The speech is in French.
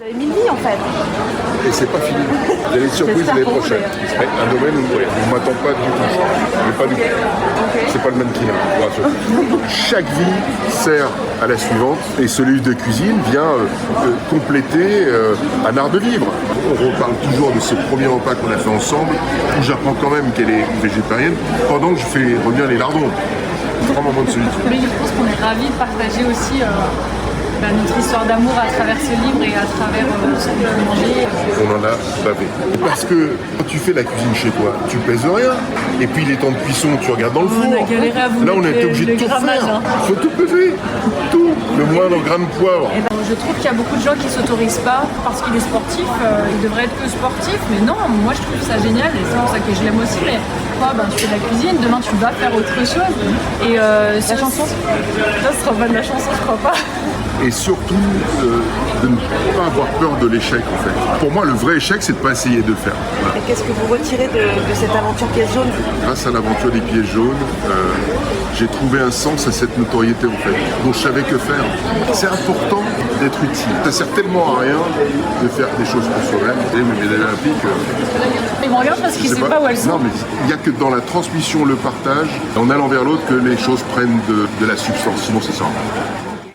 Émilie en fait. Et c'est pas fini. Il y a des surprises l'année prochaine. Ouais, un domaine où on ne m'attend pas du tout. Mais pas du tout. Okay. C'est pas le mannequin, je vous rassure. Chaque vie sert à la suivante et ce livre de cuisine vient compléter un art de vivre. On reparle toujours de ce premier repas qu'on a fait ensemble où j'apprends quand même qu'elle est végétarienne pendant que je fais revenir les lardons. Grand moment de solitude. Mais je pense qu'on est ravis de partager aussi notre histoire d'amour à travers ce livre et à travers ce qu'on peut manger. On en a bavé. Parce que quand tu fais la cuisine chez toi, tu pèses rien. Et puis les temps de cuisson, tu regardes dans le four. On a galéré à vous Là, on mettre était obligé de tout grammage, faire. hein. Il faut tout peser. Tout. Le moindre grain de poivre. Et je trouve qu'il y a beaucoup de gens qui ne s'autorisent pas parce qu'il est sportif. Il devrait être que sportif. Mais non, moi je trouve ça génial et c'est pour ça que je l'aime aussi. Mais toi, tu fais de la cuisine, demain tu vas faire autre chose. Et la chanson ça sera pas de la chanson, je crois pas. Et surtout, de ne pas avoir peur de l'échec, en fait. Pour moi, le vrai échec, c'est de ne pas essayer de le faire. Voilà. Et qu'est-ce que vous retirez de cette aventure pièce jaune? Grâce à l'aventure des pièces jaunes, j'ai trouvé un sens à cette notoriété, en fait, dont je savais que faire. C'est important d'être utile. Ça sert tellement à rien de faire des choses pour soi-même. Mes médailles olympiques... Ils me regardent parce qu'ils ne savent pas où elles sont. Non, mais il n'y a que dans la transmission, le partage, en allant vers l'autre, que les choses prennent de la substance. Sinon, c'est ça.